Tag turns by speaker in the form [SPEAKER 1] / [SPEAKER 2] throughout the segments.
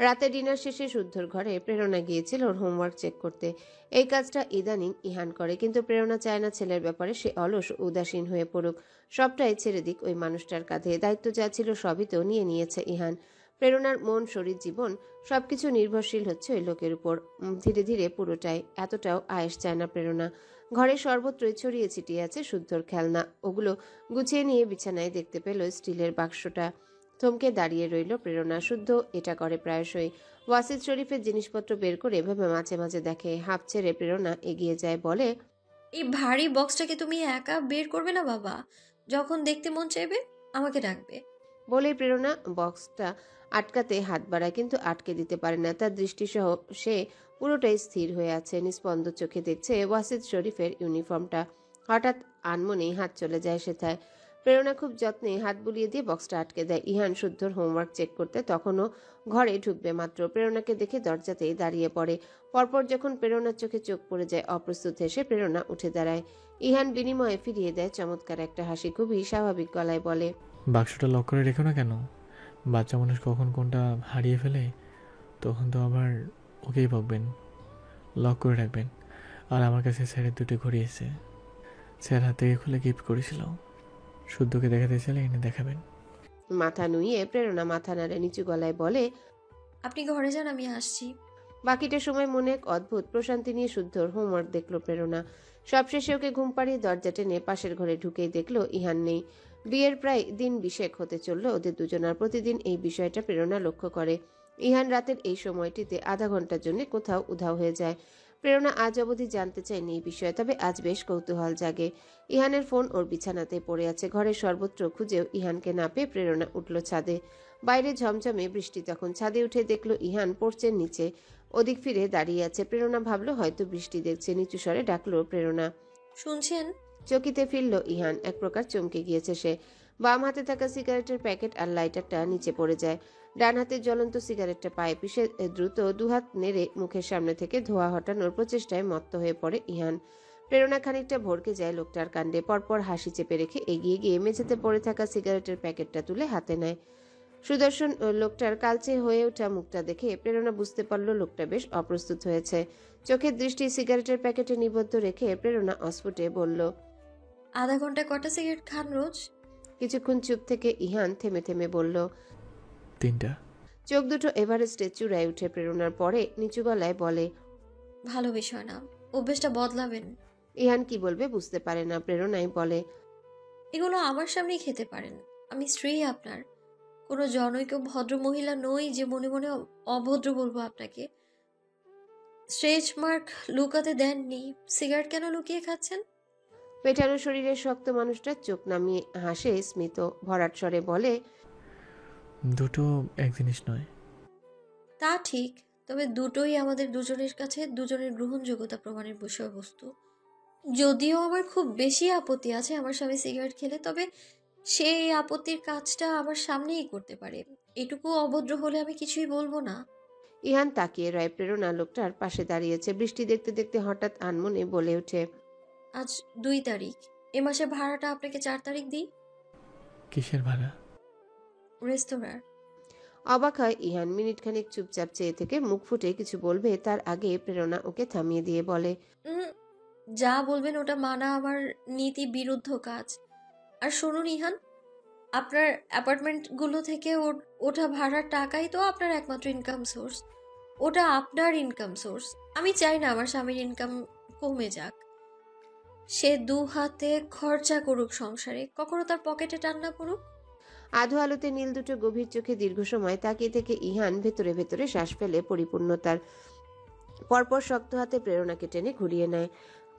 [SPEAKER 1] রাতে ডিনার শেষে শুদ্ধর ঘরে প্রেরণা গিয়েছিল ওর হোমওয়ার্ক চেক করতে। এই কাজটা ইদানিং ইহান করে, কিন্তু প্রেরণা চায় না ছেলের ব্যাপারে সে অলস উদাসীন হয়ে পড়ুক। সবটাই ছেড়ে দিক ওই মানুষটার কাঁধে। দায়িত্ব যা ছিল সবই তো নিয়ে নিয়েছে ইহান। প্রেরণার মন, শরীর, জীবন সবকিছু নির্ভরশীল হচ্ছে ওই লোকের উপর। ধীরে ধীরে পুরোটাই। এতটাও আয়েস চায় না প্রেরণা। ঘরে সর্বত্রই ছড়িয়ে ছিটিয়ে আছে শুদ্ধর খেলনা। ওগুলো গুছিয়ে নিয়ে বিছানায় দেখতে পেল স্টিলের বাক্সটা। থমকে দাঁড়িয়ে রইল প্রেরণা। শুদ্ধ এটা করে প্রায়শই। ওয়াসিদ শরীফের জিনিসপত্র বের করে এভাবে মাঝে মাঝে দেখে। হাঁপ ছেড়ে প্রেরণা এগিয়ে যায়, বলে,
[SPEAKER 2] এই ভারী বক্সটাকে তুমি একা বের করবে না বাবা? যখন দেখতে মন চাইবে আমাকে ডাকবে।
[SPEAKER 1] বলেই প্রেরণা বক্সটা আটকাতে হাত বাড়ায়, কিন্তু আটকে দিতে পারে না। তার দৃষ্টিসহ সে পুরোটাই স্থির হয়ে আছে, নিস্পন্দ চোখে দেখছে ওয়াসিদ শরীফের ইউনিফর্মটা। হঠাৎ আনমনেই হাত চলে যায় সেথায়। প্রেরণা খুব যত্নে হাত বুলিয়ে দিয়ে বক্সটা আটকে দেয়। ইহান শুদ্ধর হোমওয়ার্ক চেক করতে তখনও ঘরে ঢুকবে মাত্র প্রেরণাকে দেখে দরজাতেই দাঁড়িয়ে পড়ে। পরপর যখন প্রেরণার চোখে চোখ পড়ে যায়, অপ্রস্তুত হেসে প্রেরণা উঠে দাঁড়ায়। ইহান বিনিময়ে ফিরিয়ে দেয় চমৎকার একটা হাসি। খুবই স্বাভাবিক গলায় বলে,
[SPEAKER 3] বাক্সটা লক করে রেখো না কেন? বাচ্চা মানুষ কখন কোনটা হারিয়ে ফেলে তখন তো আবার ওকেই বকবেন। লক করে রাখবেন। আর আমার কাছে স্যারের দুটো ঘড়ি এসে স্যার হাত থেকে খুলে গিফট করেছিল। শুদ্ধকে দেখাতে চাইলে এনে দেখাবেন।
[SPEAKER 1] মাথা নুইয়ে প্রেরণা মাথা নাড়ে, নিচু গলায় বলে,
[SPEAKER 2] আপনি ঘরে যান, আমি আসছি।
[SPEAKER 1] বাকিটা সময় মনে এক অদ্ভুত প্রশান্তি নিয়ে শুদ্ধর হোমওয়ার্ক দেখলো প্রেরণা। সবশেষে ওকে ঘুম পাড়িয়ে দরজা টেনে পাশের ঘরে ঢুকেই দেখলো ইহান নেই। বিয়ের প্রায় দিন 20 হতে চলল ওদের দুজনার। প্রতিদিন এই বিষয়টা প্রেরণা লক্ষ্য করে। ইহান রাতের এই সময়টিতে আধা ঘন্টার জন্য কোথাও উধাও হয়ে যায়। প্রেরণা আজ অবধি জানতে চায়নি এই বিষয়ে, তবে আজ বেশ কৌতূহল জাগে। ইহানের ফোন ওর বিছানাতে পড়ে আছে। ঘরের সর্বত্র খুঁজেও ইহানকে না পেয়ে প্রেরণা উঠল ছাদে। বাইরে ঝমঝমে বৃষ্টি। তখন ছাদে উঠে দেখলো ইহান পোর্চের নিচে ওদিক ফিরে দাঁড়িয়ে আছে। প্রেরণা ভাবলো হয়তো বৃষ্টি দেখছে। নিচু স্বরে ডাকলো প্রেরণা।
[SPEAKER 2] শুনছেন?
[SPEAKER 1] চকিতে ফিরল ইহান। এক প্রকার চমকে গিয়েছে সে। বাম হাতে থাকা সিগারেটের প্যাকেট আর লাইটারটা নিচে পড়ে যায়। ডান হাতে জ্বলন্ত সিগারেটটা পায়ে পিষে দ্রুত দুহাত নেড়ে মুখের সামনে থেকে ধোঁয়া হটানোর প্রচেষ্টায় মত্ত হয়ে পড়ে ইহান। প্রেরণা খানিকটা ভড়কে যায় লোকটার কাণ্ডে। পরপর হাসি চেপে রেখে এগিয়ে গিয়ে মেঝেতে পড়ে থাকা সিগারেটের প্যাকেটটা তুলে হাতে নেয়। সুদর্শন লোকটার কালচে হয়ে ওঠা মুখটা দেখে প্রেরণা বুঝতে পারল লোকটা বেশ অপ্রস্তুত হয়েছে। চোখের দৃষ্টি সিগারেটের প্যাকেটে নিবদ্ধ রেখে প্রেরণা অস্ফুটে বলল,
[SPEAKER 2] আধা ঘন্টায় কটা সিগারেট খান রোজ?
[SPEAKER 1] কিছুক্ষণ চুপ থেকে ইহান থেমে থেমে বলল,
[SPEAKER 3] 3টা।
[SPEAKER 1] চোখ দুটো এভারেস্টে চূড়ায় উঠে প্রেরণার পরে নিচু গলায় বলে,
[SPEAKER 2] ভালো বিষয় না, অভ্যেসটা বদলাবেন।
[SPEAKER 1] ইহান কি বলবে বুঝতে পারে না। প্রেরণাই বলে,
[SPEAKER 2] এগুলো আমার সামনেই খেতে পারেন। আমি স্ত্রী আপনার, কোনো জনৈক ভদ্র মহিলা নই যে মনে মনে অভদ্র বলবো আপনাকে। স্ট্রেচ মার্ক লুকাতে দেননি, সিগারেট কেন লুকিয়ে খাচ্ছেন?
[SPEAKER 1] পেটানো শরীরের শক্ত মানুষটা চোখ নামিয়ে হাসে স্মিত ভরাট স্বরে বলে,
[SPEAKER 3] দুটো এক জিনিস নয়।
[SPEAKER 2] তা ঠিক, তবে দুটোই আমাদের দুজনের কাছে দুজনের গ্রহণযোগ্যতা প্রমাণের বিষয়বস্তু। যদিও আমার খুব বেশি আপত্তি আছে আমার স্বামী সিগারেট খেলে, তবে সেই আপত্তির কাজটা আমার সামনেই করতে পারে। এটুকু অভদ্র হলে আমি কিছুই বলবো না।
[SPEAKER 1] ইহান তাকিয়ে রয়। প্রেরণা লোকটার পাশে দাঁড়িয়েছে। বৃষ্টি দেখতে দেখতে হঠাৎ আনমনে বলে ওঠে,
[SPEAKER 2] আজ 2 তারিখ, এ মাসে ভাড়াটা আপনাকে 4 তারিখ দিই।
[SPEAKER 3] কিসের ভাড়া?
[SPEAKER 2] রেস্তোরাঁর।
[SPEAKER 1] অবাক হয় ইহান। মিনিট খানিক চুপচাপ চেয়ে থেকে মুখ ফুটে কিছু বলবে তার আগে প্রেরণা ওকে থামিয়ে দিয়ে বলে,
[SPEAKER 2] উম, যা বলবেন ওটা মানা আমার নীতি বিরুদ্ধ কাজ। আর শুনুন ইহান, আপনার অ্যাপার্টমেন্টগুলো থেকে ওঠা ভাড়ার টাকাই তো আপনার একমাত্র ইনকাম সোর্স। ওটা আপনার ইনকাম সোর্স। আমি চাই না আমার স্বামীর ইনকাম কমে যাক। সে 2 হাতে খরচা করুক সংসারে, কখনো তার পকেটে টান না পড়ুক।
[SPEAKER 1] আধো আলোতে নীল দুটো গভীর চোখে দীর্ঘ সময় তাকিয়ে থেকে ইহান ভেতরে ভেতরে শ্বাস ফেলে পরিপূর্ণতার। পরপর শক্ত হাতে প্রেরণাকে টেনে ঘুরিয়ে নেয়।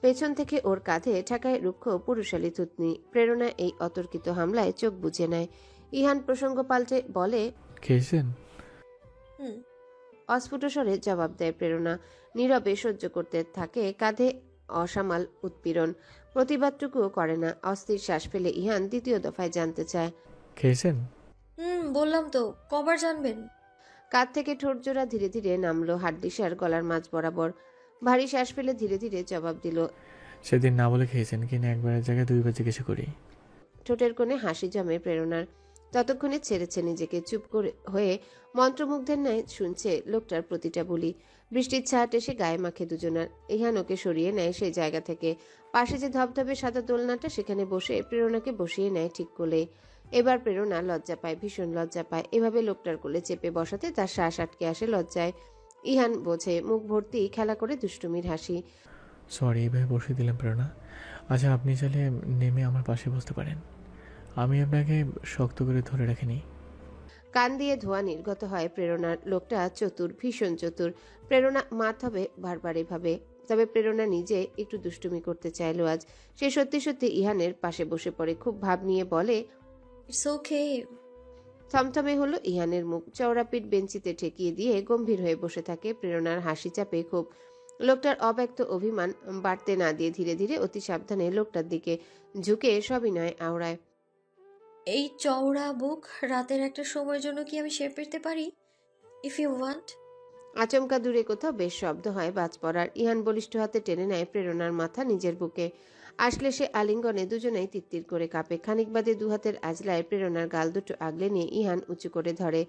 [SPEAKER 1] পেছন থেকে ওর কাঁধে ঠেকায় রুক্ষ পুরুষালী থুতনি। প্রেরণা এই অতর্কিত হামলায় চোখ বুজে নেয়। ইহান প্রসঙ্গ পাল্টে বলে,
[SPEAKER 3] খেয়েছেন?
[SPEAKER 2] হুম।
[SPEAKER 1] অস্ফুট স্বরে জবাব দেয় প্রেরণা। নীরবে সহ্য করতে থাকে কাঁধে অসামাল উৎপীড়ন। প্রতিবাদটুকুও করে না। অস্থির শ্বাস ফেলে ইহান দ্বিতীয় দফায় জানতে চায়,
[SPEAKER 3] খেয়েছেন?
[SPEAKER 2] বললাম তো, কবার জানবেন?
[SPEAKER 1] কাঁধ থেকে ঠোঁট জোড়া ধীরে ধীরে নামলো হাড্ডিসার গলার মাঝ বরাবর। ভারী শ্বাস ফেলে ধীরে ধীরে জবাব দিল,
[SPEAKER 3] সেদিন না বলে খেয়েছেন কিনা একবারের জায়গায় 2বার জিজ্ঞাসা করি।
[SPEAKER 1] ঠোঁটের কোণে হাসি জমে প্রেরণার। ততক্ষণে ছেড়েছে নিজেকে, চুপ করে হয়ে মন্ত্রমুগ্ধের ন্যায় শুনছে লোকটার প্রতিটা বলি। বৃষ্টির ছাট এসে গায়ে মাখে দুজনার। ইহান ওকে সরিয়ে নেয় সেই জায়গা থেকে। পাশে যে ধবধবে সাদা দোলনাটা, সেখানে বসে প্রেরণাকে বসিয়ে নেয় ঠিক কোলে। এবার প্রেরণা লজ্জা পায়, ভীষণ লজ্জা পায়। এভাবে লোকটার কোলে চেপে বসাতে তার শ্বাস আটকে আসে লজ্জায়। ইহান বোঝে, মুখ ভর্তি খেলা করে দুষ্টুমির হাসি।
[SPEAKER 3] সরি, এইভাবে বসে দিলাম প্রেরণা। আচ্ছা, আপনি চাইলে নেমে আমার পাশে বসতে পারেন। আমি আপনাকে শক্ত করে ধরে রাখিনি।
[SPEAKER 1] কান দিয়ে ধোঁয়া নির্গত হয় প্রেরণার। লোকটা চতুর, ভীষণ চতুর। প্রেরণা মাত হবে বারবার এভাবে। তবে প্রেরণা নিজে একটু দুষ্টুমি করতে চাইলো আজ। সে সত্যি সত্যি ইহানের পাশে বসে পড়ে, খুব ভাব নিয়ে বলে।
[SPEAKER 2] It's okay.
[SPEAKER 1] থমথমে হলো ইহানের মুখ। চওড়া পিঠ বেঞ্চিতে ঠেকিয়ে দিয়ে গম্ভীর হয়ে বসে থাকে। প্রেরণার হাসি চাপে খুব। লোকটার অব্যক্ত অভিমান বাড়তে না দিয়ে ধীরে ধীরে অতি সাবধানে লোকটার দিকে ঝুঁকে সবিনয় আওড়ায়।
[SPEAKER 2] এই চওড়া বুক রাতের একটা সময়ের জন্য কি আমি শেপ পেতে পারি? If you want.
[SPEAKER 1] আচমকা দূরে কোথাও বেশ শব্দ হয় বাজ পড়ার। ইহান বলিষ্ঠ হাতে টেনে নেয় প্রেরণার মাথা নিজের বুকে। আসলে সে আলিঙ্গনে দুজনেই তিত্তির করে কাঁপে। খানিক বাদে দুহাতের আজলায় প্রেরণার গাল দুটো আগলে নিয়ে ইহান উঁচু করে ধরে।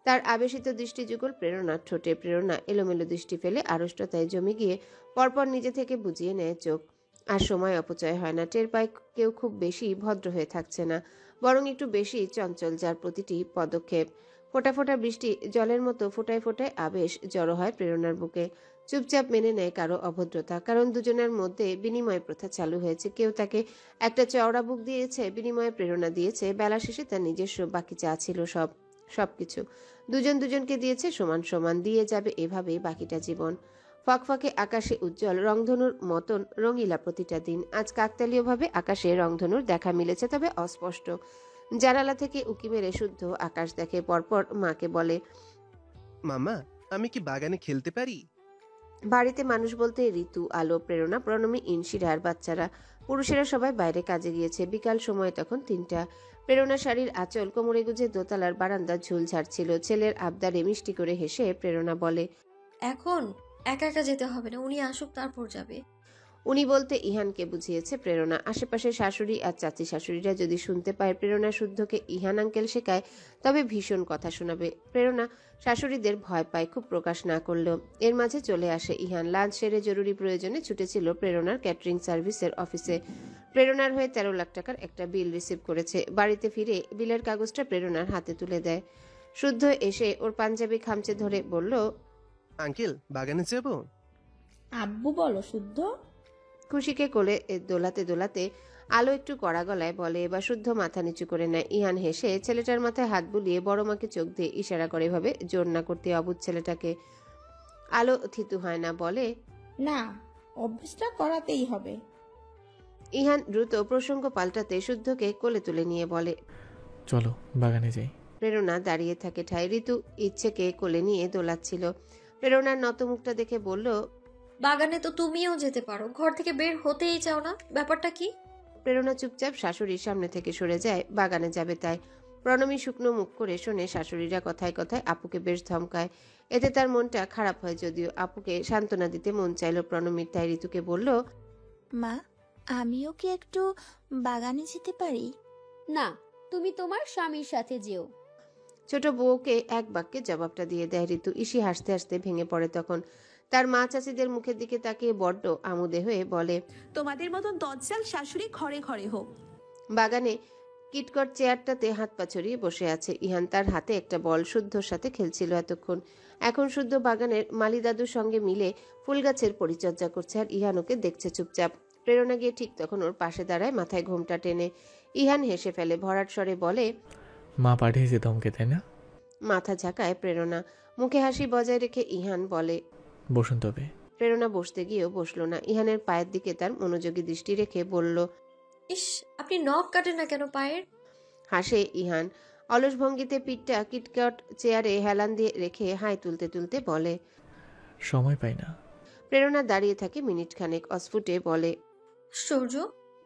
[SPEAKER 1] তার আবেশিত দৃষ্টি যুগল প্রেরণার ঠোঁটে। প্রেরণা এলোমেলো দৃষ্টি ফেলে আড়ষ্টতায় জমে গিয়ে পরপর নিজে থেকে বুঝিয়ে নেয় চোখ। আর সময় অপচয় হয় না। টের পায় কেউ খুব বেশি ভদ্র হয়ে থাকছে না, বরং একটু বেশি চঞ্চল, যার প্রতিটি পদক্ষেপ ফোঁটা ফোঁটা বৃষ্টি জলের মতো ফোঁটায় ফোঁটায় আবেশ জড়ো হয় প্রেরণার বুকে। চুপচাপ মেনে নেয় কারো অভদ্রতা, কারণ দুজনের মধ্যে বিনিময় প্রথা চালু হয়েছে। কেউ তাকে একটা চওড়া বুক দিয়েছে, বিনিময়ে প্রেরণা দিয়েছে বেলা শেষে তার নিজস্ব, বাকি যা ছিল সবকিছু। দুজন দুজনকে দিয়েছে সমান সমান, দিয়ে যাবে এভাবেই বাকিটা জীবন। ফকফকে আকাশে উজ্জ্বল রংধনুর মতন রঙিলা প্রতিটা দিন। আজ কাকতালীয়ভাবে আকাশে রংধনুর দেখা মিলেছে, তবে অস্পষ্ট। জানালা থেকে উকি মেরে শুদ্ধ আকাশ দেখে। পরপর মাকে বলে,
[SPEAKER 4] মামা, আমি কি বাগানে খেলতে পারি?
[SPEAKER 1] বাড়িতে মানুষ বলতে ঋতু, আলো, প্রেরণা, প্রণমী, ইনশিরা আর বাচ্চারা। পুরুষেরা সবাই বাইরে কাজে গিয়েছে। বিকাল সময় তখন 3টা। প্রেরণা শাড়ির আঁচল কোমরে গুজে দোতলার বারান্দা ঝুল ঝাড়ছিল। ছেলের আবদারে মিষ্টি করে হেসে প্রেরণা বলে,
[SPEAKER 2] এখন একা একা যেতে হবে না, উনি আসুক তারপর যাবে।
[SPEAKER 1] উনি বলতে ইহানকে বুঝিয়েছে প্রেরণা। আশেপাশে শাশুড়ি আর চাচি শাশুড়িরা যদি শুনতে পায় প্রেরণা শুদ্ধকে ইহান আঙ্কেল শেখায়, তবে ভীষণ কথা শোনাবে। প্রেরণা শাশুড়িদের ভয় পায়, খুব প্রকাশ না করলেও। এর মাঝে চলে আসে ইহান। লাঞ্চ সেরে জরুরি প্রয়োজনে ছুটেছিল প্রেরণার ক্যাটারিং সার্ভিসের অফিসে। প্রেরণার হয়ে 13 লাখ টাকার একটা বিল রিসিভ করেছে। বাড়িতে ফিরে বিলের কাগজটা প্রেরণার হাতে তুলে দেয়। শুদ্ধ এসে ওর পাঞ্জাবি খামচে ধরে বলল,
[SPEAKER 4] আঙ্কেল, বাগানে যাব?
[SPEAKER 5] আব্বু বলো শুদ্ধ।
[SPEAKER 1] খুশিকে কোলে দোলাতে দোলাতে আলো একটু কড়া গলায় বলে। এবার শুদ্ধ মাথা নিচু করে নেয়। ইহান হেসে ছেলেটার মাথায় হাত বুলিয়ে বড় মাকে চোখ দিয়ে ইশারা করে, ভাবে জোর না করতে অবুঝ ছেলেটাকে। আলো থিতু হয় না, বলে,
[SPEAKER 5] না, অভ্যেসটা করাতেই হবে।
[SPEAKER 1] ইহান দ্রুত প্রসঙ্গ পাল্টাতে শুদ্ধকে কোলে তুলে নিয়ে বলে,
[SPEAKER 3] চলো বাগানে যাই।
[SPEAKER 1] প্রেরণা দাঁড়িয়ে থাকে ঠায়। ঋতু ইচ্ছেকে কোলে নিয়ে দোলাচ্ছিল। প্রেরণার নত মুখটা দেখে বলল,
[SPEAKER 2] বাগানে তো তুমিও যেতে পারো, ঘর থেকে বের হতেই চাও না, ব্যাপারটা কি?
[SPEAKER 1] প্রেরণা চুপচাপ শাশুড়ির সামনে থেকে সরে যায়। বাগানে যাবে তাই। প্রণমী শুকনো মুখ করে শোনে শাশুড়িরা কথায় কথায় আপুকে বেশ ধমকায়। এতে তার মনটা খারাপ হয়। যদিও আপুকে সান্ত্বনা দিতে মন চাইল প্রণমীর, তাই ঋতুকে বলল,
[SPEAKER 6] মা, আমিও কি একটু বাগানে যেতে পারি?
[SPEAKER 7] না, তুমি তোমার স্বামীর সাথে যেও।
[SPEAKER 1] ছোট বউকে এক বাক্যে জবাবটা দিয়ে দেয় ঋতু। ইসি হাসতে হাসতে ভেঙে পড়ে তখন। তার মা চাচিদের মুখের দিকে তাকিয়ে বড্ড আমুদে হয়ে বলে,
[SPEAKER 8] তোমাদের মতন দজ্জাল শাশুড়ি ঘরে ঘরে হোক।
[SPEAKER 1] বাগানে কিটকট চেয়ারটাতে হাত পা ছড়িয়ে বসে আছে ইহান। তার হাতে একটা বল। শুদ্ধর সাথে খেলছিল এতক্ষণ। এখন শুদ্ধ বাগানের মালি দাদুর সঙ্গে মিলে ফুল গাছের পরিচর্যা করছে, আর ইহান ওকে দেখছে চুপচাপ। প্রেরণা গিয়ে ঠিক তখন ওর পাশে দাঁড়ায়, মাথায় ঘোমটা টেনে। ইহান হেসে ফেলে, ভরাট স্বরে বলে,
[SPEAKER 3] মা পাঠিয়েছে ধমকে, তাই না?
[SPEAKER 1] মাথা ঝাঁকায় প্রেরণা। মুখে হাসি বজায় রেখে ইহান বলে,
[SPEAKER 3] বসুন তবে।
[SPEAKER 1] প্রেরণা বসতে গিয়েও বসলো না। ইহানের পায়ের দিকে তার মনোযোগী দৃষ্টি রেখে বলল,
[SPEAKER 2] ইস, আপনি নখ কাটেন না কেন পায়ের?
[SPEAKER 1] হাসে ইহান। অলস ভঙ্গিতে পিঠটা কিটকট চেয়ারে হেলান দিয়ে রেখে হাই তুলতে তুলতে বলে,
[SPEAKER 3] সময় পাই না।
[SPEAKER 1] প্রেরণা দাঁড়িয়ে থাকে মিনিট খানেক। অস্ফুটে বলে,
[SPEAKER 2] আশ্চর্য।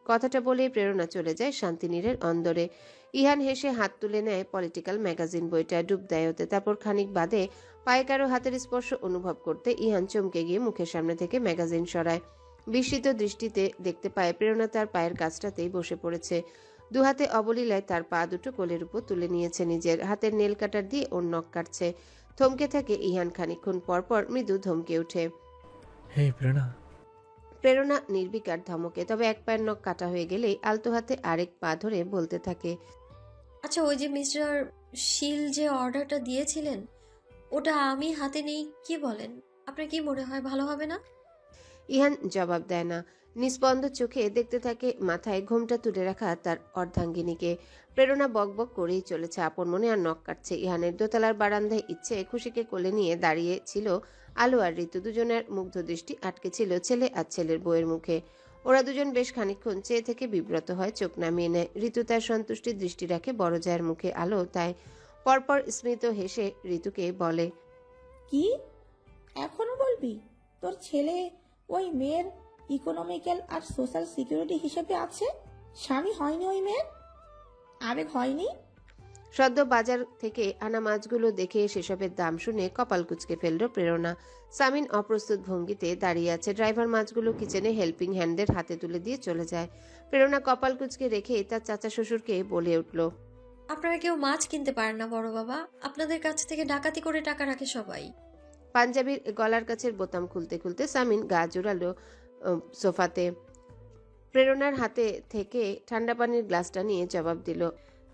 [SPEAKER 1] কথাটা বলে প্রেরণা চলে যায় শান্তিনীরের অন্দরে। ইহান হেসে হাত তুলে নেয় পলিটিক্যাল ম্যাগাজিন বইটা, ডুব দেয় ওতে। তারপর খানিক বাদে পায়ে কারো হাতের স্পর্শ অনুভব করতে ইহান চমকে গিয়ে মুখের সামনে থেকে ম্যাগাজিন সরায়। বিস্মিত দৃষ্টিতে দেখতে পায় প্রেরণা তার পায়ের কাছটাতেই বসে পড়েছে। দুহাতে অবলীলায় তার পা দুটো কোলের উপর তুলে নিয়েছে, নিজের হাতের নেল কাটার দিয়ে ওর নখ কাটছে। থমকে থাকে ইহান, খানিকক্ষণ পরপর মৃদু ধমকে ওঠে।
[SPEAKER 3] হে প্রেরণা।
[SPEAKER 1] প্রেরণা নির্বিকার ধমকে, তবে এক পায়ের নখ কাটা হয়ে গেলেই আলতো হাতে আরেক পা ধরে বলতে থাকে,
[SPEAKER 2] আচ্ছা, ওই যে মিস্টার শীল যে অর্ডারটা দিয়েছিলেন, ওটা আমি হাতে নেই, কি বলেন? আপনার কি মনে হয় ভালো হবে না?
[SPEAKER 1] ইহান জবাব দেয় না, নিস্পন্দ চোখে দেখতে থাকে মাথায় ঘোমটা তুলে রাখা তার অর্ধাঙ্গিনীকে। প্রেরণা বকবক করেই চলেছে আপন মনে, আর নখ কাটছে ইহানের। দোতলার বারান্দায় ইচ্ছে খুশিকে কোলে নিয়ে দাঁড়িয়ে ছিল আলো আর ঋতু। দুজনের মুগ্ধ দৃষ্টি আটকে ছিল ছেলে আর ছেলের বউয়ের মুখে। ওরা দুজন বেশ খানিকক্ষণ চেয়ে থেকে বিব্রত হয়, চোখ নামিয়ে নেয়। ঋতু তার সন্তুষ্টির দৃষ্টি রাখে বড় জায়ের মুখে, আলো তাই পরপর স্মিত হেসে ঋতুকে বলে,
[SPEAKER 5] কি এখনো বলবি? তোর ছেলে ওই মেয়ের ইকোনমিক্যাল আর সোশ্যাল সিকিউরিটি হিসেবে আছে? স্বামী হয়নি ওই মেয়ের? আবেগ হয়নি?
[SPEAKER 1] সদ্য বাজার থেকে আনা মাছগুলো দেখে সেসবের দাম শুনে কপাল কুঁচকে ফেলল প্রেরণা। সামিন অপ্রস্তুত ভঙ্গিতে দাঁড়িয়ে আছে। ড্রাইভার মাছগুলো কিচেনে হেল্পিং হ্যান্ডের হাতে তুলে দিয়ে চলে যায়। প্রেরণা কপাল কুঁচকে রেখে তার চাচা শ্বশুরকে বলে উঠল,
[SPEAKER 2] আপনারা কেউ মাছ কিনতে পারেন না বড় বাবা, আপনাদের কাছ থেকে ডাকাতি করে টাকা রাখে সবাই।
[SPEAKER 1] পাঞ্জাবির গলার কাছের বোতাম খুলতে খুলতে সামিন গা জোড়ালো সোফাতে। প্রেরণার হাতে থেকে ঠান্ডা পানির গ্লাসটা নিয়ে জবাব দিল,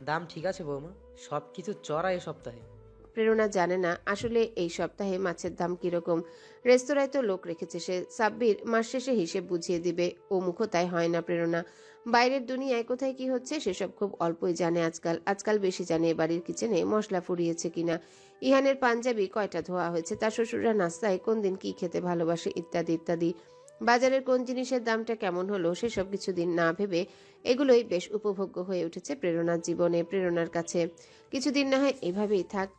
[SPEAKER 9] দাম ঠিক আছে বৌমা, সব কিছু চড়া এ সপ্তাহে।
[SPEAKER 1] প্রেরণা জানে না আসলে এই সপ্তাহে মাছের দাম কিরকম। রেস্তোরাঁয় তো লোক রেখেছে সে, সাব্বির মাস শেষে হিসেব বুঝিয়ে দিবে। ও মুখো তাই হয় না প্রেরণা। বাইরের দুনিয়ায় কোথায় কি হচ্ছে সেসব খুব অল্পই জানে আজকাল বেশি জানে বাড়ির কিচেনে মশলা ফুরিয়েছে কিনা, ইহানের পাঞ্জাবি কয়টা ধোয়া হয়েছে, তার শ্বশুররা নাস্তায় কোন দিন কি খেতে ভালোবাসে, ইত্যাদি ইত্যাদি। বাজারের কোন জিনিসের দামটা কেমন হলো সেসব কিছুদিন না ভেবে এগুলোই বেশ উপভোগ্য হয়ে উঠেছে প্রেরণার জীবনে। প্রেরণার কাছে কিছুদিন না হয় এভাবেই থাক।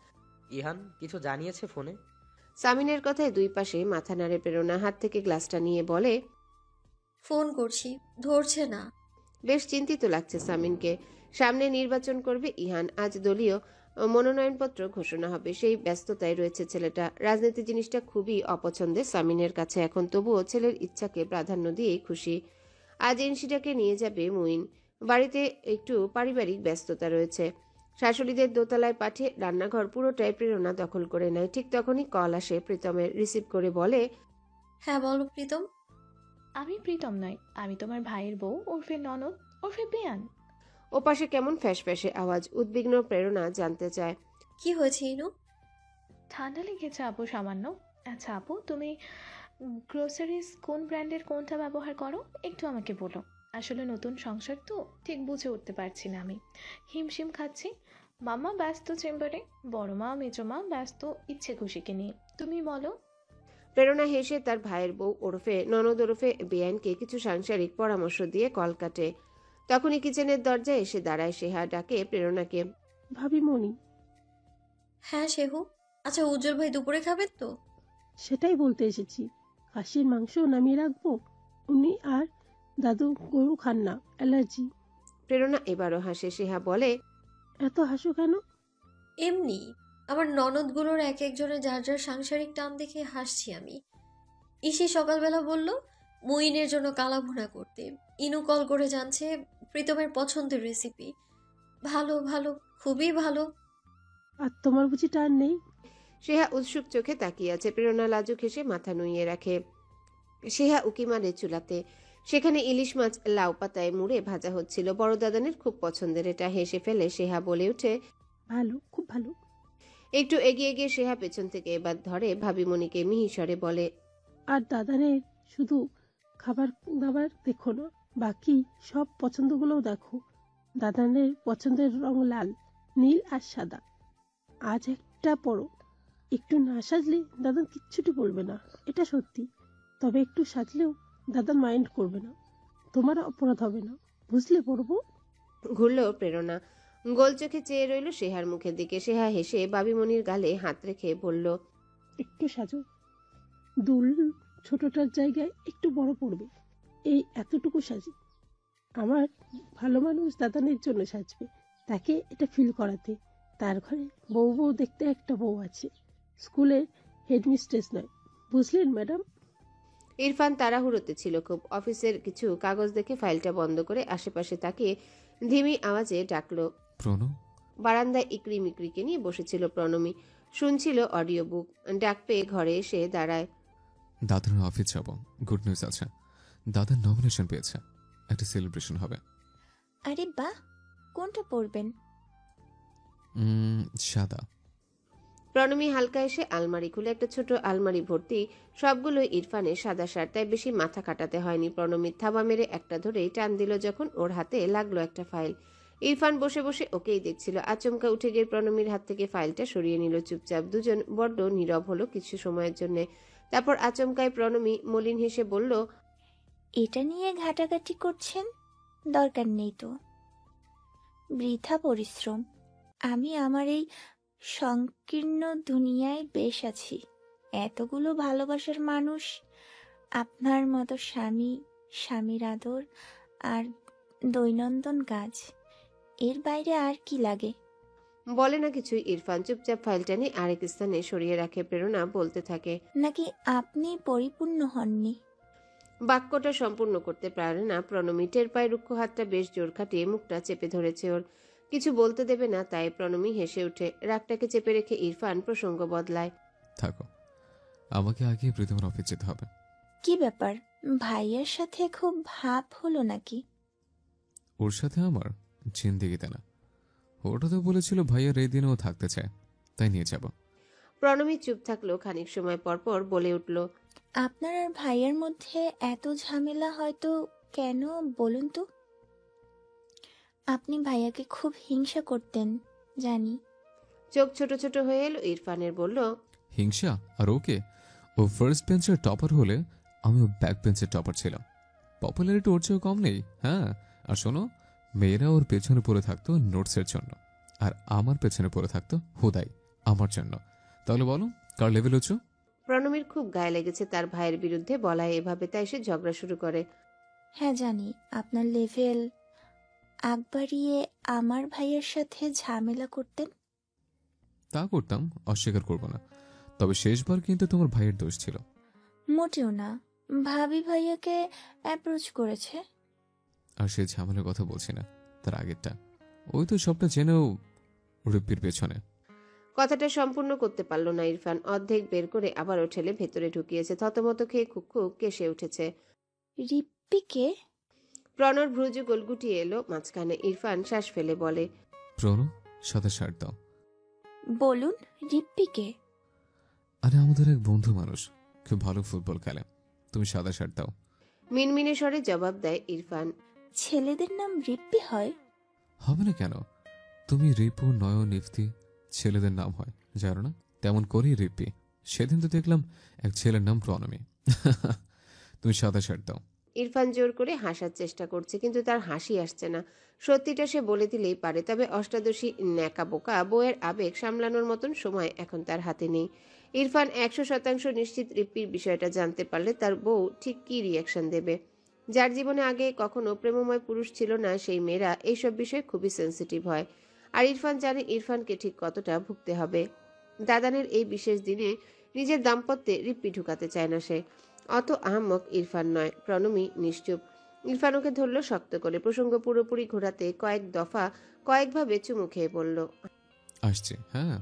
[SPEAKER 9] ইহান কিছু জানিয়েছে ফোনে?
[SPEAKER 1] সামিনের কথায় দুই পাশে মাথা নাড়ে প্রেরণা। হাত থেকে গ্লাসটা নিয়ে বলে,
[SPEAKER 2] ফোন করছি, ধরছে না।
[SPEAKER 1] বেশ চিন্তিত লাগছে সামিনকে। সামনে নির্বাচন করবে ইহান, আজ দলীয় মনোনয়নপত্র ঘোষণা হবে, সেই ব্যস্ততায় রয়েছে ছেলেটা। রাজনীতি জিনিসটা খুবই অপছন্দের সামিনের কাছে এখন, তবুও ছেলের ইচ্ছাকে প্রাধান্য দিয়েই খুশি। আজ এনসিটাকে নিয়ে যাবে মুইন। বাড়িতে একটু পারিবারিক ব্যস্ততা রয়েছে। শাশুড়িদের দোতলায় পাঠিয়ে রান্নাঘর পুরোটাই প্রেরণা দখল করে নেয়। ঠিক তখনই কল আসে প্রীতমের। রিসিভ করে বলে,
[SPEAKER 2] হ্যাঁ বলো প্রীতম।
[SPEAKER 10] আমি প্রীতম নয়, আমি তোমার ভাইয়ের বউ ওরফে ননদ ওরফে বেয়ান।
[SPEAKER 1] ওপাশে কেমন ফ্যাসফ্যাসে আওয়াজ। উদ্বিগ্ন প্রেরণা জানতে চায়,
[SPEAKER 2] কি হয়েছে ইনু?
[SPEAKER 10] ঠান্ডা লেগেছে আপু সামান্য। আচ্ছা আপু, তুমি গ্রোসারিজ কোন ব্র্যান্ডের কোনটা ব্যবহার করো একটু আমাকে বলো। আসলে নতুন সংসার তো, ঠিক বুঝে উঠতে পারছি না আমি, হিমশিম খাচ্ছি। মামা ব্যস্ত চেম্বারে, বড় মা মেজো মা ব্যস্ত ইচ্ছে খুশিকে নিয়ে, তুমি বলো।
[SPEAKER 1] প্রেরণা হেসে তার ভাইয়ের বউ ওরফে ননদ ওরফে বেয়ানকে কিছু সাংসারিক পরামর্শ দিয়ে কল কাটে। তখনই কিচেনের দরজায় এসে দাঁড়ায় সেহা। ডাকে প্রেরণাকে,
[SPEAKER 11] ভাবি মনি।
[SPEAKER 2] হ্যাঁ শেহু। আচ্ছা উজ্জ্বল ভাই দুপুরে খাবেন তো?
[SPEAKER 11] সেটাই বলতে এসেছি, খাসির মাংস নামিয়ে রাখবো। উনি আর দাদু গরু খান না, অ্যালার্জি।
[SPEAKER 1] প্রেরণা এবারও হাসে। সেহা বলে,
[SPEAKER 11] এত হাসো কেন?
[SPEAKER 2] এমনি আমার ননদগুলোর এক একজনের যার যার সাংসারিক টান দেখে হাসছি আমি। ইসি সকালবেলা বলল মুইনের জন্য কালা ভুনা করতে। ইনু কল করে জানছে প্রীতমের পছন্দের রেসিপি। ভালো ভালো, খুবই ভালো।
[SPEAKER 11] আর তোমার বুঝি টান নেই?
[SPEAKER 1] সেহা উৎসুক চোখে তাকিয়ে আছে। প্রেরণা লাজুক হেসে মাথা নুইয়ে রাখে। সেহা উকি মারে চুলাতে। সেখানে ইলিশ মাছ লাউ পাতায় মুড়ে ভাজা হচ্ছিল। বড় দাদানের খুব পছন্দের এটা। হেসে ফেলে সেহা বলে ওঠে,
[SPEAKER 11] ভালো, খুব ভালো।
[SPEAKER 1] একটু এগিয়ে গিয়ে সেহা পেছন থেকে এবার ধরে ভাবিমণিকে মিহিস্বরে বলে,
[SPEAKER 11] আর দাদানের শুধু খাবার দাবার দেখো না, বাকি সব পছন্দগুলোও দেখো। দাদানের পছন্দের রং লাল, নীল আর সাদা। আজ একটা পরো, একটু না সাজলে দাদান কিচ্ছুটি বলবে না, এটা সত্যি। তবে একটু সাজলেও দাদান মাইন্ড করবে না, তোমার অপরাধ হবে না, বুঝলে পড়বো?
[SPEAKER 1] ঘুরল প্রেরণা। গোল চোখে চেয়ে রইল সেহার মুখের দিকে। সেহা হেসে বাবিমণির গালে হাত রেখে বলল,
[SPEAKER 11] একটু সাজো, দুল ছোটটার জায়গায় একটু বড় পড়বে। এই এতটুকু সাজি। আমার ভালো মানুষ দাদানের জন্য সাজবে, তাকে এটা ফিল করাতে। তার ঘরে বউ বউ দেখতে একটা বউ আছে, স্কুলের হেডমিস্ট্রেস নয়, বুঝলেন ম্যাডাম?
[SPEAKER 1] ইরফান তাড়াহুড়োতে ছিল খুব। অফিসের কিছু কাগজ দেখে ফাইলটা বন্ধ করে আশেপাশে তাকিয়ে ধিমি আওয়াজে ডাকলো।
[SPEAKER 12] প্রণু।
[SPEAKER 1] বারান্দায় ইকরি মিকরিকে নিয়ে বসেছিল প্রণমী, শুনছিল অডিও বুক। ডাক পেয়ে ঘরে এসে দাঁড়ায়।
[SPEAKER 12] দাদার অফিস যাব, গুড নিউজ আছে, দাদার নমিনেশন পেয়েছে, একটা সেলিব্রেশন হবে।
[SPEAKER 6] আরে বাহ, কোনটা পরবেন?
[SPEAKER 12] সাদা।
[SPEAKER 1] প্রণমী হালকা এসে আলমারি খুলে একটা ছোট আলমারি ভর্তি সবগুলো ইরফানের সাদা শার্ট, তাই বেশি মাথা কাটাতে হয়নি প্রণমীর। থাবা মেরে একটা ধরেই টান দিল যখন ওর হাতে লাগলো একটা ফাইল। ইরফান বসে বসে ওকেই দেখছিল। আচমকা উঠে গিয়ে প্রণমীর হাত থেকে ফাইলটা সরিয়ে নিল চুপচাপ। দুজন বড্ড নীরব হলো কিছু সময়ের জন্য। তারপর আচমকায় প্রণমী মলিন হেসে বলল,
[SPEAKER 6] এটা নিয়ে ঘাটাঘাটি করছেন? দরকার নেই তো, বৃথা পরিশ্রম। আমি আমার এই সংকীর্ণ দুনিয়ায় বেশ আছি। এতগুলো ভালোবাসার মানুষ, আপনার মতো স্বামী, স্বামীর আদর আর দৈনন্দিন কাজ, এর বাইরে আর কি লাগে?
[SPEAKER 1] বলে না কিছুই ইরফান। চুপচাপ ফাইলটা নিয়ে আরেক স্থানে সরিয়ে রাখে। প্রেরণা বলতে থাকে,
[SPEAKER 6] নাকি আপনি পরিপূর্ণ হননি?
[SPEAKER 1] বাক্যটা সম্পূর্ণ করতে পারে না প্রণমী। টের পায় রুক্ষ হাতটা বেশ জোর খাটিয়ে মুখটা চেপে ধরেছে ওর। কিছু বলতে দেবে না, তাই প্রণমী হেসে ওঠে। রাগটাকে চেপে রেখে ইরফান প্রসঙ্গ বদলায়।
[SPEAKER 12] থাকো, আমাকে আগে প্রীতমের অফিস যেতে হবে।
[SPEAKER 6] কি ব্যাপার, ভাইয়ের সাথে খুব ভাব হলো নাকি?
[SPEAKER 12] ওর সাথে আমার জিন্দেগিতে না। ওটা তো বলেছিল ভাইয়ার এই দিনেও থাকতে চায়, তাই নিয়ে যাব।
[SPEAKER 1] প্রণমী চুপ থাকলো। খানিক সময় পর পর বলে উঠল,
[SPEAKER 6] আপনার আর ভাইয়ের মধ্যে এত ঝামেলা হয়তো কেন বলুন তো? আপনি ভাইয়াকে খুব হিংসা করতেন জানি।
[SPEAKER 1] চোখ ছোট ছোট হয়ে এলো ইরফানের। বলল,
[SPEAKER 12] হিংসা? আর ওকে, ও ফার্স্ট বেঞ্চের টপার হলে আমিও ব্যাক বেঞ্চের টপার ছিলাম। পপুলারিটি ওর চেয়েও কম নেই। হ্যাঁ, আর শোনো, মেয়েরা ওর পেছনে পড়ে থাকতো নোটসের জন্য, আর আমার পেছনে পড়ে থাকতো হুদাই আমার জন্য। তাহলে বলো, কার লেভেল উঁচু?
[SPEAKER 1] প্রণমীর খুব গায়ে লেগেছে তার ভাইয়ের বিরুদ্ধে বলায় এভাবে, তাই সে ঝগড়া শুরু করে।
[SPEAKER 6] হ্যাঁ জানি আপনার লেভেল। আগ বাড়িয়ে আমার ভাইয়ের সাথে ঝামেলা করতেন।
[SPEAKER 12] তা করতাম, অস্বীকার করব না। তবে শেষবার কিন্তু তোমার ভাইয়ের দোষ ছিল।
[SPEAKER 6] মোটেও না, ভাবি ভাইয়াকে অ্যাপ্রোচ করেছে।
[SPEAKER 12] আর সে ঝামেলার কথা বলছি না, তার আগেরটা। ওই তো সবটা জেনেও রুপির পেছনে।
[SPEAKER 1] কথাটা সম্পূর্ণ করতে পারল না ইরফান। অর্ধেক বের করে আবারও ঠেলে ভেতরে ঢুকিয়েছে। থতমত খেয়ে খুক খুক কেসে উঠেছে।
[SPEAKER 6] রিপ্পিকে?
[SPEAKER 1] প্রণর ভ্রুযুগল গুটিয়ে এলো মাঝখানে। ইরফান শ্বাস ফেলে বলে,
[SPEAKER 12] প্রণু, সাদা শার্ট দাও।
[SPEAKER 6] বলুন, রিপ্পিকে?
[SPEAKER 12] আরে আমাদের এক বন্ধু মানুষ, খুব ভালো ফুটবল খেলে, তুমি সাদা শার্ট দাও।
[SPEAKER 1] মিনমিনে স্বরে জবাব দেয় ইরফান।
[SPEAKER 6] ছেলেদের নাম রিপ্পি হয়?
[SPEAKER 12] হবে না কেন? তুমি রিপু, নয়ন, ইফতি ছেলেদের নাম হয়, জানো না? তেমন করেই রিপ্পি। সেদিন তো দেখলাম এক ছেলের নাম প্রণমী। তুমি সাদা শার্ট দাও।
[SPEAKER 1] ইরফান জোর করে হাসার চেষ্টা করছে, কিন্তু তার হাসি আসছে না। সত্যিটা সে বলে দিলেই পারে, তবে অষ্টাদশী ন্যাকা বোকা বউয়ের আবেগ সামলানোর মতন সময় এখন তার হাতে নেই। ইরফান 100% নিশ্চিত রিপ্পির বিষয়টা জানতে পারলে তার বউ ঠিক কী রিয়াকশন দেবে। যার জীবনে আগে কখনো প্রেমময় পুরুষ ছিল না, সেই মেয়েরা এইসব বিষয়ে খুবই সেন্সিটিভ হয়। আর ইরফান জানে ইরফানকে ঠিক কতটা ভুগতে হবে। দাদানের এই বিশেষ দিনে নিজের দাম্পত্যে রিপ্পি ঢুকাতে চায় না সে। অত আহাম্মক ইরফান নয়। প্রণমী নিশ্চুপ। ইরফান ওকে ধরল শক্ত করে। প্রসঙ্গ পুরোপুরি ঘোরাতে কয়েকভাবে চুমু খেয়ে বলল,
[SPEAKER 12] আসছে। হ্যাঁ,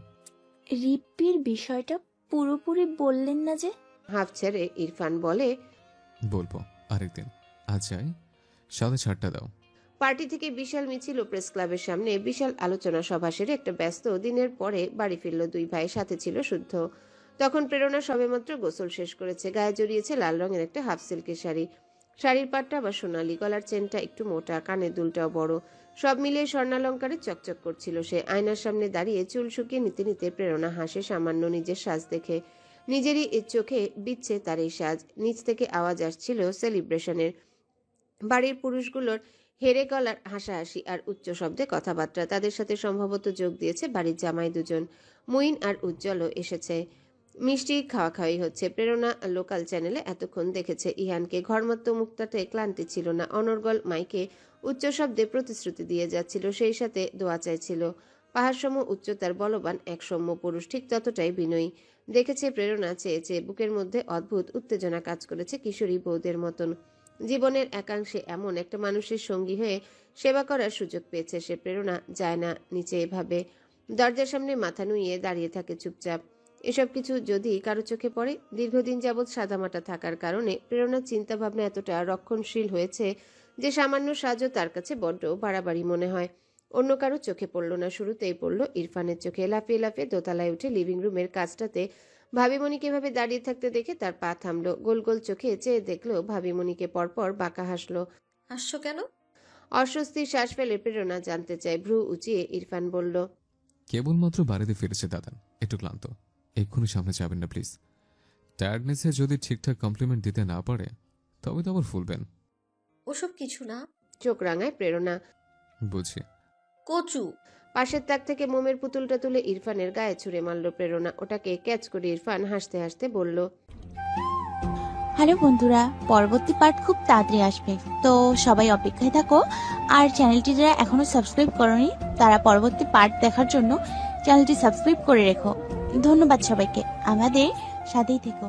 [SPEAKER 6] রিপ্পির বিষয়টা পুরোপুরি বললেন না যে?
[SPEAKER 1] হাফ ছেড়ে ইরফান বলে,
[SPEAKER 12] বলবো আরেকদিন। আজ যাই, সাদা শার্টটা দাও।
[SPEAKER 1] পার্টি থেকে বিশাল মিছিল ও প্রেস ক্লাবের সামনে বিশাল আলোচনা সভা সেরে একটা ব্যস্ত দিনের পরে বাড়ি ফিরল দুই ভাই। সাথে ছিল শুদ্ধ। তখন প্রেরণা সবেমাত্র গোসল শেষ করেছে। গায়ে জড়িয়েছে লাল রঙের একটা হাফ সিল্কের শাড়ি। শাড়ির পাটটা আবার সোনালি, গলার চেনটা একটু মোটা, কানের দুলটাও বড়। সব মিলিয়ে স্বর্ণালঙ্কারে চকচক করছিল সে। আয়নার সামনে দাঁড়িয়ে চুল শুকিয়ে নিতে নিতে প্রেরণা হাসে সামান্য নিজের সাজ দেখে। নিজেরই চোখে বিচ্ছে তার এই সাজ। নিচ থেকে আওয়াজ আসছিল সেলিব্রেশনের। বাড়ির পুরুষগুলোর হেরে গলার হাসাহাসি আর উচ্চ শব্দে কথাবার্তা। তাদের সাথে সম্ভবত যোগ দিয়েছে বাড়ির জামাই দুজন। মুইন আর উজ্জ্বলও এসেছে। মিষ্টি খাওয়াখাওয়ি হচ্ছে। প্রেরণা লোকাল চ্যানেলে এতক্ষণ দেখেছে ইহানকে। ঘরমত্ত মুক্তাতে ক্লান্তি ছিল না। অনর্গল মাইকে উচ্চ শব্দে প্রতিশ্রুতি দিয়ে যাচ্ছিল, সেই সাথে দোয়া চাইছিল। পাহাড়সম উচ্চতার বলবান এক সৌম্য পুরুষ, ঠিক ততটাই বিনয়ী। দেখেছে প্রেরণা চেয়েছে। বুকের মধ্যে অদ্ভুত উত্তেজনা কাজ করেছে কিশোরী বউদের মতন। জীবনের একাংশে এমন একটা মানুষের সঙ্গী হয়ে সেবা করার সুযোগ পেয়েছে সে। প্রেরণা যায় না নিচে এভাবে, দরজার সামনে মাথা নুইয়ে দাঁড়িয়ে থাকে চুপচাপ। এসব কিছু যদি কারো চোখে পড়ে, দীর্ঘদিন যাবৎ সাদামাটা থাকার কারণে প্রেরণার চিন্তাভাবনা এতটা রক্ষণশীল হয়েছে যে সামান্য সাজও তার কাছে বড্ড বাড়াবাড়ি মনে হয়। অন্য কারো চোখে পড়ল না, শুরুতেই পড়ল ইরফানের চোখে। লাফিয়ে লাফিয়ে দোতলায় উঠে লিভিং রুমের কাজটাতে ভাবিমণিকে এভাবে দাঁড়িয়ে থাকতে দেখে তার পা থামলো। গোল গোল চোখে চেয়ে দেখলো ভাবিমণিকে, পরপর বাঁকা হাসলো।
[SPEAKER 2] হাসছো কেন?
[SPEAKER 1] অস্বস্তির শ্বাস ফেলে প্রেরণা জানতে চায়। ভ্রু উঁচিয়ে ইরফান বলল,
[SPEAKER 12] কেবলমাত্র বাড়িতে ফিরেছে দাদান, একটু ক্লান্ত, এক্ষুনি সামনে যাবেন না প্লিজ। টায়ার্ডনেসে যদি ঠিকঠাক কমপ্লিমেন্ট দিতে না পারে তবে তো আবার ফুলবেন।
[SPEAKER 2] ওসব কিছু না।
[SPEAKER 1] চোখ রাঙায় প্রেরণা।
[SPEAKER 12] বুঝি।
[SPEAKER 2] কচু।
[SPEAKER 1] পাশের তাক থেকে মোমের পুতুলটা তুলে ইরফানের গায়ে ছুঁড়ে মারল প্রেরণা। ওটাকে ক্যাচ করে ইরফান হাসতে হাসতে বলল,
[SPEAKER 6] হ্যালো বন্ধুরা, পরবর্তী পার্ট খুব তাড়াতাড়ি আসবে, তো সবাই অপেক্ষায় থাকো। আর চ্যানেলটি যারা এখনো সাবস্ক্রাইব করনি তারা পরবর্তী পার্ট দেখার জন্য চ্যানেলটি সাবস্ক্রাইব করে রেখো। ধন্যবাদ সবাইকে, আমাদের সাথেই থেকো।